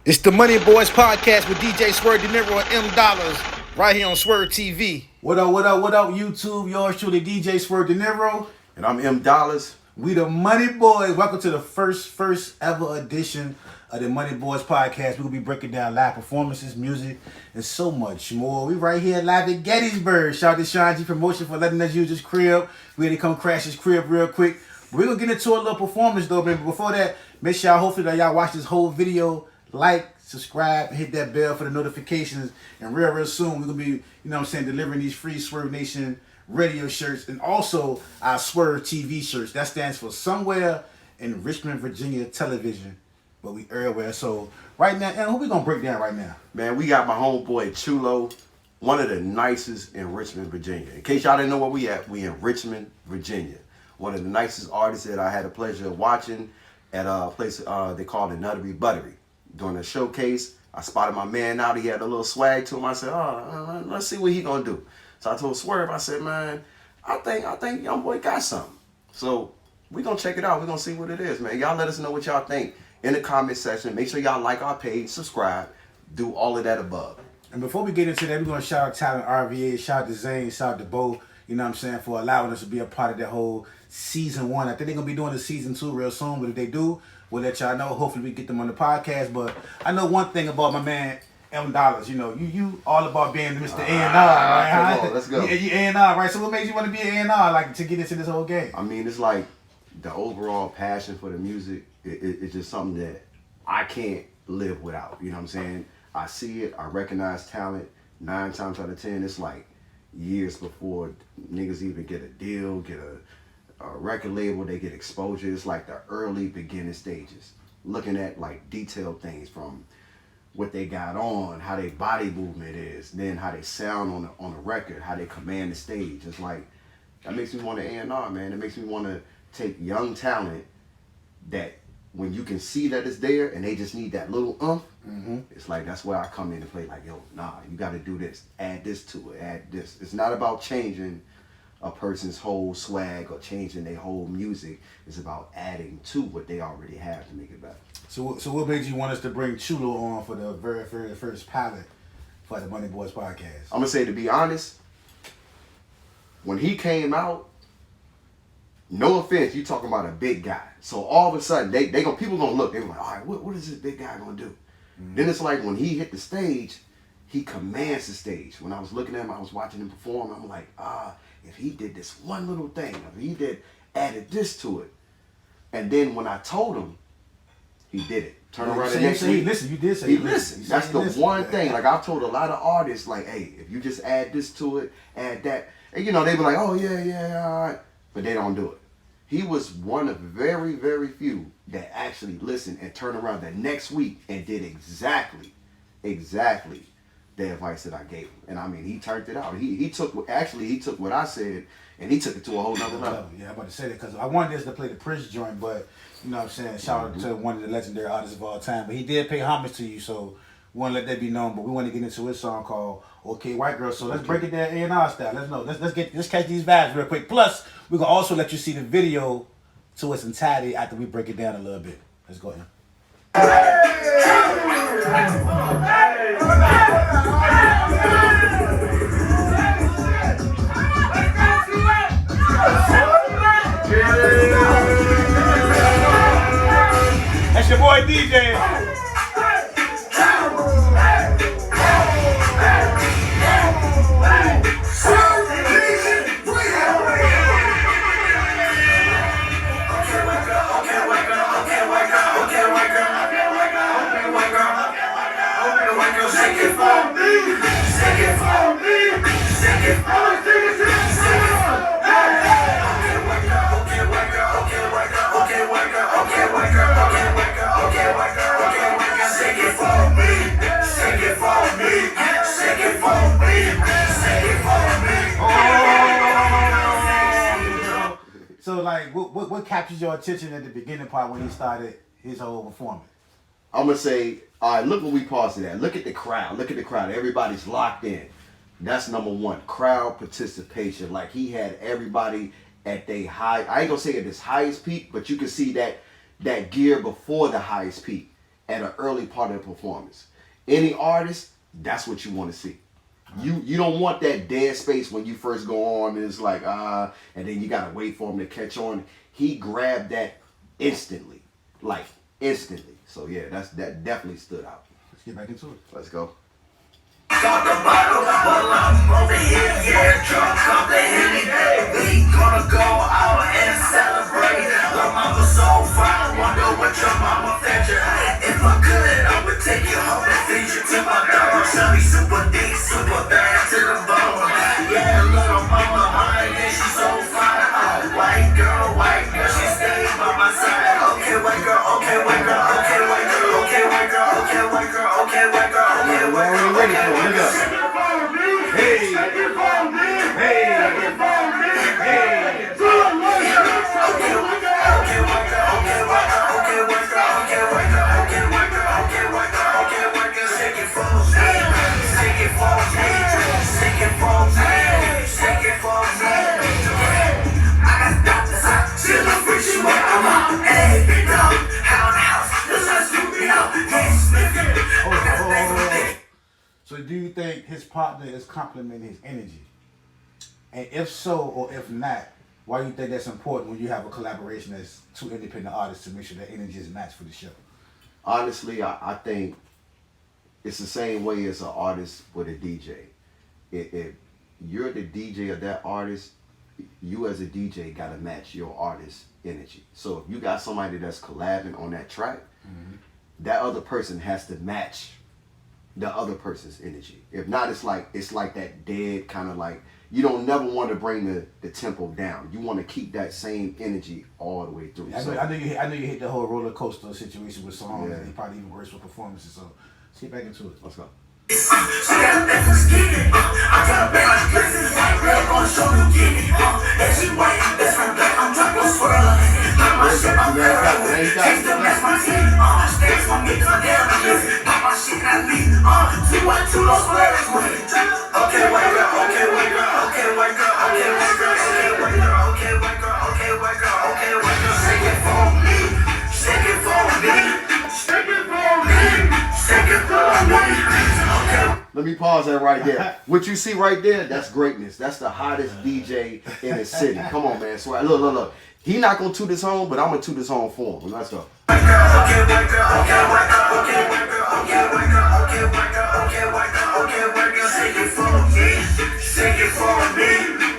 It's the Money Boyz podcast with DJ Swirv Deniro and Emm Dollaz right here on SWiRTV. What up, YouTube? Yours truly, DJ Swirv Deniro. And I'm Emm Dollaz. We the Money Boyz. Welcome to the first ever edition of the Money Boyz podcast. We're going to be breaking down live performances, music, and so much more. We right here live at Gettysburg. Shout out to Sean G Promotion for letting us use his crib. We had to come crash his crib real quick. We're going to get into a little performance though, man. But before that, make sure hopefully that y'all watch this whole video. Like, subscribe, hit that bell for the notifications. And real soon, we're going to be, delivering these free Swirv Nation radio shirts and also our SWiRTV shirts. That stands for Somewhere in Richmond, Virginia Television. But we everywhere. So, right now, and who we going to break down right now? Man, we got my homeboy Chulo, one of the nicest in Richmond, Virginia. In case y'all didn't know where we at, we in Richmond, Virginia. One of the nicest artists that I had the pleasure of watching at a place they call the Nuttery Buttery. During a showcase, I spotted my man out. He had a little swag to him. I said, let's see what he gonna do. So I told Swirv, I said, man, I think young boy got something. So we gonna check it out. We gonna see what it is, man. Y'all let us know what y'all think in the comment section. Make sure y'all like our page, subscribe, do all of that above. And before we get into that, we're gonna shout out Talent RVA, shout out to Zane, shout out to Bo, for allowing us to be a part of that whole season 1. I think they're gonna be doing the season 2 real soon, but if they do, we'll let y'all know. Hopefully we get them on the podcast. But I know one thing about my man Emm Dollaz. You all about being Mr. A&R, right? Come on, let's go. You A&R, right? So what makes you want to be an A&R, like, to get into this whole game? I mean, it's like the overall passion for the music. It's just something that I can't live without. You know what I'm saying? I see it. I recognize talent. 9 times out of 10, it's like years before niggas even get a deal, get a record label, they get exposure. It's like the early beginning stages. Looking at like detailed things from what they got on, how their body movement is, then how they sound on the record, how they command the stage. It's like, that makes me want to A&R, man. It makes me want to take young talent that when you can see that it's there and they just need that little it's like, that's where I come in and play like, yo, nah, you got to do this. Add this to it, add this. It's not about changing a person's whole swag or changing their whole music. It's about adding to what they already have to make it better. So what made you want us to bring Chulo on for the very first pilot for the Money Boyz podcast? I'm going to say, to be honest, when he came out, no offense, you talking about a big guy. So all of a sudden, people gonna look, they're like, all right, what is this big guy gonna do? Then it's like when he hit the stage, he commands the stage. When I was looking at him, I was watching him perform, I'm like, if he did this one little thing, if he added this to it. And then when I told him, he did it. Turn around the next week. Listen, you did say he listened. That's the one thing. Like, I've told a lot of artists, like, hey, if you just add this to it, add that. And they be like, oh yeah, all right. But they don't do it. He was one of very, very few that actually listened and turned around the next week and did exactly the advice that I gave him. And I mean, he turned it out. He took what I said and he took it to a whole nother level. Yeah, I'm about to say that because I wanted us to play the Prince joint, but you know what I'm saying, shout out to one of the legendary artists of all time. But he did pay homage to you, so we want to let that be known. But we want to get into his song called Okay White Girl. So let's break it down A&R style. Let's know. Let's catch these vibes real quick. Plus, we're gonna also let you see the video to its entirety after we break it down a little bit. Let's go ahead. That's your boy DJ. So, like, what captures your attention at the beginning part when he started his whole performance? I'm going to say, all right, look what we paused it at. Look at the crowd. Look at the crowd. Everybody's locked in. That's number one. Crowd participation. Like, he had everybody at their high, I ain't going to say at his highest peak, but you can see that gear before the highest peak. at an early part of the performance. Any artist, that's what you want to see. You don't want that dead space when you first go on and it's like, and then you gotta wait for him to catch on. He grabbed that instantly. Like instantly. So yeah, that definitely stood out. Let's get back into it. Let's go. Start the bottle, well I'm over here, yeah, drunk off the Henny, we gonna go out and celebrate. La mama so fine, wonder what your mama fed you. If I could, I would take you home and feed you to my dog. Shawty super deep, super bad to the bone. Yeah, little mama mine, and she's so fine. Oh, white girl, she stays by my side. Okay, white girl, okay, white girl, okay, white girl, okay, white girl, okay, white girl, okay, white girl, okay, white girl, okay, white girl. Hey, hey, So do you think his partner is complimenting his energy? And if so, or if not, why do you think that's important when you have a collaboration as two independent artists to make sure that energy is matched for the show? Honestly, I think it's the same way as an artist with a DJ. If you're the DJ of that artist, you as a DJ gotta match your artist's energy. So if you got somebody that's collabing on that track, that other person has to match the other person's energy. If not, it's like that dead kind of like, you don't never want to bring the tempo down. You want to keep that same energy all the way through. I know you hit the whole roller coaster situation with songs, and probably even worse with performances. So let's get back into it. Let's go. She got a back on skinny, I got a back on places like red on show you get it, and she white, that's from black, I'm drunk on swirl. Pop my shit, I'm girl, taste them, that's my team, stairs gon' get to them, pop my shit, I leave, 2 Chulo squares with it. Okay, white girl, okay, white girl, okay, white girl, okay, white girl, okay, white girl, okay, white girl, okay, white girl, okay, white girl, shake it for me, shake it for me, shake it for me, shake it for me. Let me pause that right there. What you see right there, that's greatness. That's the hottest DJ in the city. Come on, man. So look. He not gonna toot his home, but I'm gonna toot his home for him. Let's go. Shake it for me, shake it for me,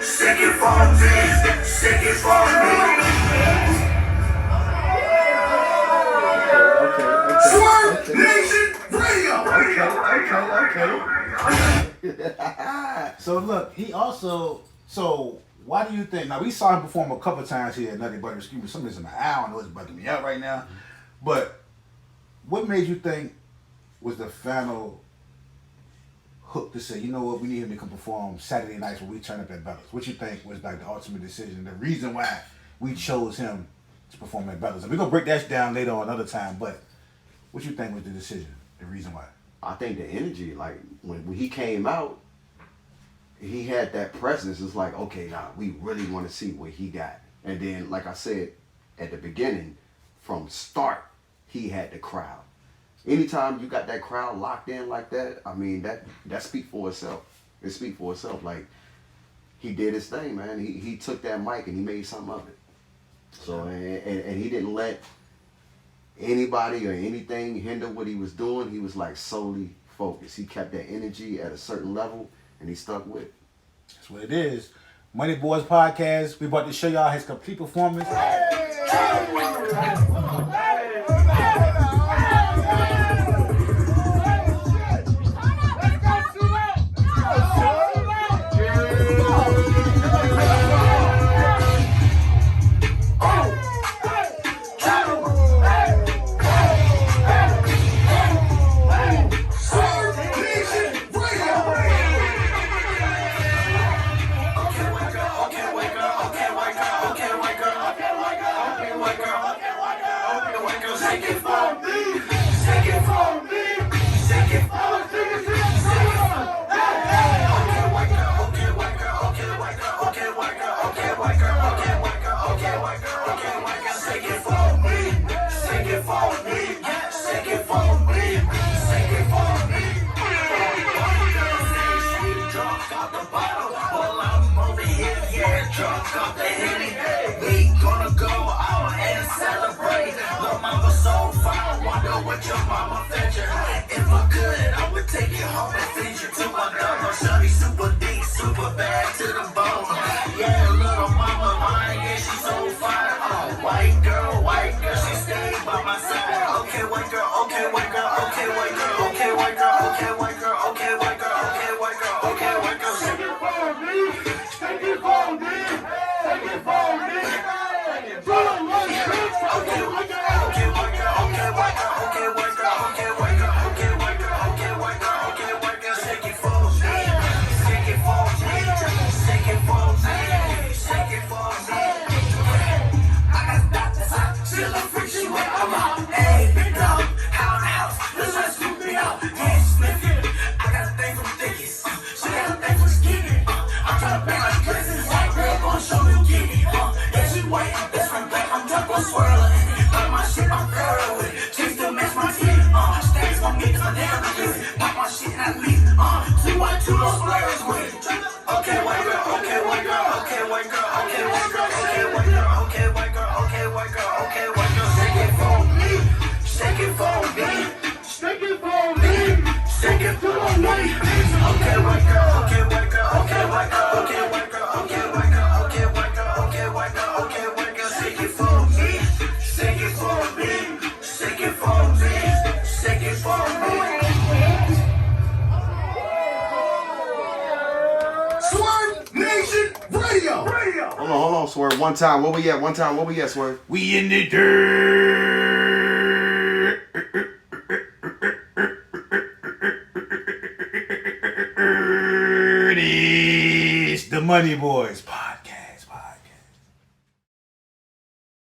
shake it for me, shake it for me. SWiRTV Nation Radio. Okay. So look, he also. So why do you think? Now we saw him perform a couple times here at Nothing But Excuse Me. Some reason I don't know, it's bugging me out right now. But what made you think was the final hook to say, you know what, we need him to come perform Saturday nights when we turn up at Bella's? What you think was like the ultimate decision, the reason why we chose him to perform at Bella's? And we're gonna break that down later on another time. But what you think was the decision, the reason why? I think the energy, like when he came out, he had that presence. It's like, okay, now we really want to see what he got. And then, like I said at the beginning, from start, he had the crowd. Anytime you got that crowd locked in like that, I mean, that speaks for itself. It speaks for itself. Like, he did his thing, man. He took that mic and he made something of it. So, and he didn't let anybody or anything hinder what he was doing. He was like solely focused. He kept that energy at a certain level and he stuck with it. That's what it is. Money Boyz podcast. We about to show y'all his complete performance. girl, okay, white girl, okay, white girl, okay, white girl, okay, white girl, okay, white girl, okay, white girl, okay, white girl. Shake it for me, shake it for me, shake it for me. Do it like this, okay, white girl, okay, white girl, okay, white girl, okay, white girl, okay, white girl, okay, white girl, okay, white girl, okay, white girl. Shake it for me, shake it for me, shake it for me, shake it for me. I got doctors out, still a freak, she wet, I'm out. Hey, big dog, how in the house, let's just scoop me out. Yeah, sniff it. I got a thing from Dickies, she got a thing from Skinny. I'm trying to bang like Christmas, white girl, gon' show me who get it. Yeah, she white, this from black, I'm drunk on swirl in it. Like my shit, I'm thorough with it. Chicks still match my teeth, stacks gon' get to my damn kids. Pop my shit and I leave, 2 white Chulo squares with it. Okay, white girl, okay, white girl, okay, white girl, okay, white girl, okay, white girl, okay, white girl, okay, white girl, okay, white girl. Shake it for me, shake it for me, shake it for me, shake it for me. Okay, white girl, okay, white girl, okay, white girl, okay, white girl, okay, white girl, okay, white girl, okay, white girl, okay, white girl. Shake it for me, shake it for me, shake it for me, shake it for me. SWiRTV Nation Radio. Hold on, Swirv. One time, where we at? Swirv? We in the dirt. It's the Money Boyz.